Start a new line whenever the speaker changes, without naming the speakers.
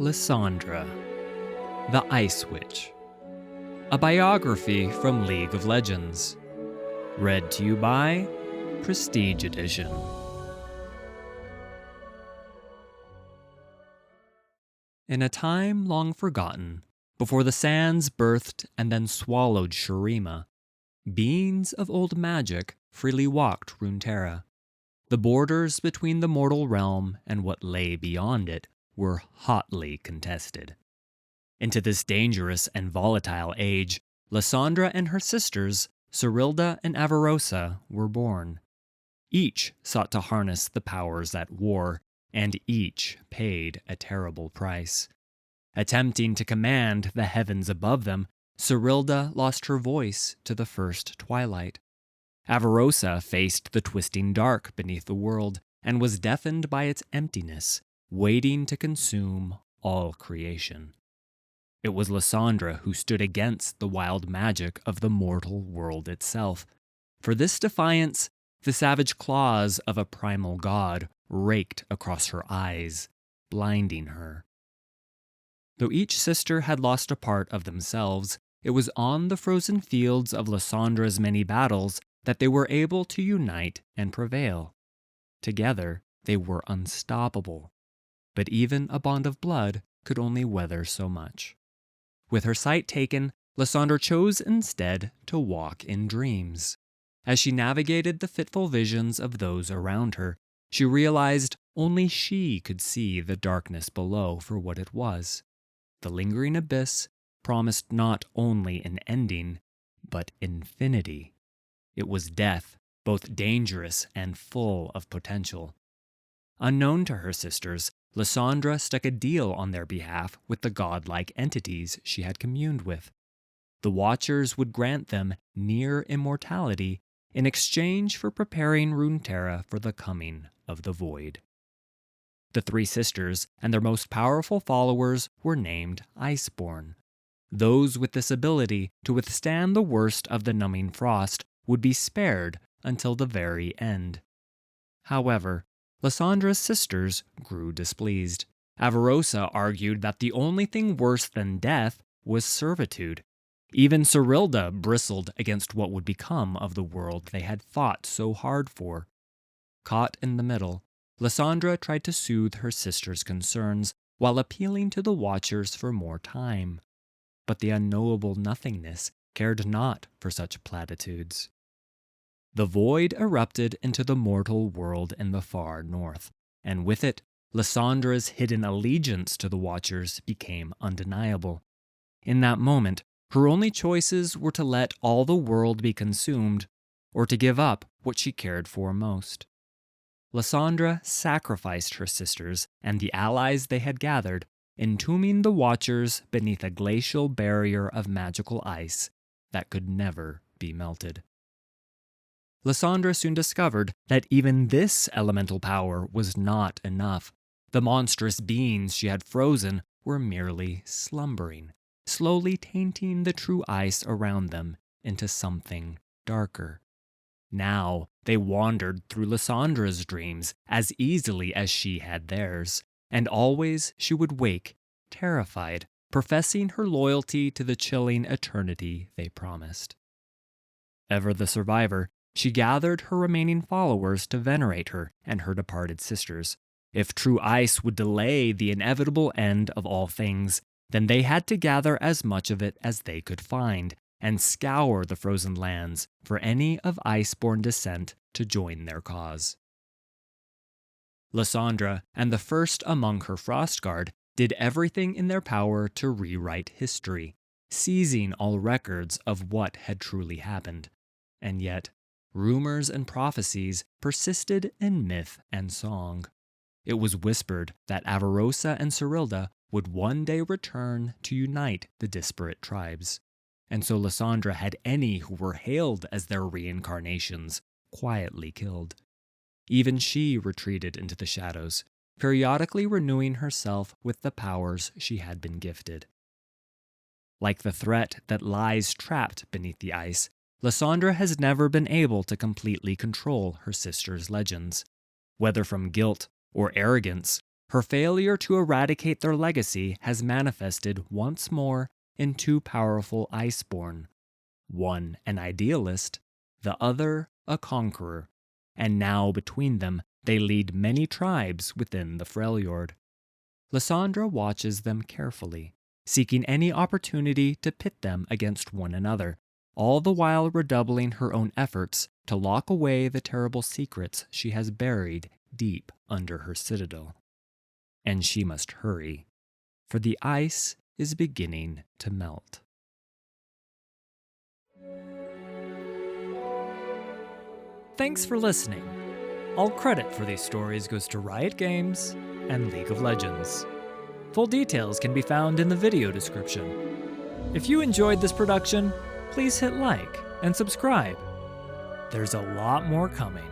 Lissandra, the Ice Witch. A biography from League of Legends. Read to you by Prestige Edition. In a time long forgotten, before the sands birthed and then swallowed Shurima, beings of old magic freely walked Runeterra. The borders between the mortal realm and what lay beyond it were hotly contested. Into this dangerous and volatile age, Lissandra and her sisters, Cyrilda and Avarosa, were born. Each sought to harness the powers at war, and each paid a terrible price. Attempting to command the heavens above them, Cyrilda lost her voice to the first twilight. Avarosa faced the twisting dark beneath the world and was deafened by its emptiness, waiting to consume all creation. It was Lissandra who stood against the wild magic of the mortal world itself. For this defiance, the savage claws of a primal god raked across her eyes, blinding her. Though each sister had lost a part of themselves, it was on the frozen fields of Lissandra's many battles that they were able to unite and prevail. Together, they were unstoppable. But even a bond of blood could only weather so much. With her sight taken, Lissandra chose instead to walk in dreams. As she navigated the fitful visions of those around her, she realized only she could see the darkness below for what it was. The lingering abyss promised not only an ending, but infinity. It was death, both dangerous and full of potential. Unknown to her sisters, Lissandra struck a deal on their behalf with the godlike entities she had communed with. The Watchers would grant them near immortality in exchange for preparing Runeterra for the coming of the Void. The three sisters and their most powerful followers were named Iceborn. Those with this ability to withstand the worst of the numbing frost would be spared until the very end. However, Lissandra's sisters grew displeased. Avarosa argued that the only thing worse than death was servitude. Even Cyrilda bristled against what would become of the world they had fought so hard for. Caught in the middle, Lissandra tried to soothe her sister's concerns while appealing to the Watchers for more time. But the unknowable nothingness cared not for such platitudes. The void erupted into the mortal world in the far north, and with it, Lissandra's hidden allegiance to the Watchers became undeniable. In that moment, her only choices were to let all the world be consumed, or to give up what she cared for most. Lissandra sacrificed her sisters and the allies they had gathered, entombing the Watchers beneath a glacial barrier of magical ice that could never be melted. Lissandra soon discovered that even this elemental power was not enough. The monstrous beings she had frozen were merely slumbering, slowly tainting the true ice around them into something darker. Now they wandered through Lissandra's dreams as easily as she had theirs, and always she would wake, terrified, professing her loyalty to the chilling eternity they promised. Ever the survivor, she gathered her remaining followers to venerate her and her departed sisters. If true ice would delay the inevitable end of all things, then they had to gather as much of it as they could find, and scour the frozen lands for any of Iceborn descent to join their cause. Lissandra and the first among her Frostguard did everything in their power to rewrite history, seizing all records of what had truly happened. And yet, rumors and prophecies persisted in myth and song. It was whispered that Avarosa and Cyrilda would one day return to unite the disparate tribes, and so Lissandra had any who were hailed as their reincarnations quietly killed. Even she retreated into the shadows, periodically renewing herself with the powers she had been gifted. Like the threat that lies trapped beneath the ice, Lissandra has never been able to completely control her sister's legends. Whether from guilt or arrogance, Her failure to eradicate their legacy has manifested once more in two powerful Iceborn, one an idealist, the other a conqueror, and now between them they lead many tribes within the Freljord. Lissandra watches them carefully, seeking any opportunity to pit them against one another, all the while redoubling her own efforts to lock away the terrible secrets she has buried deep under her citadel. And she must hurry, for the ice is beginning to melt. Thanks for listening. All credit for these stories goes to Riot Games and League of Legends. Full details can be found in the video description. If you enjoyed this production, please hit like and subscribe. There's a lot more coming.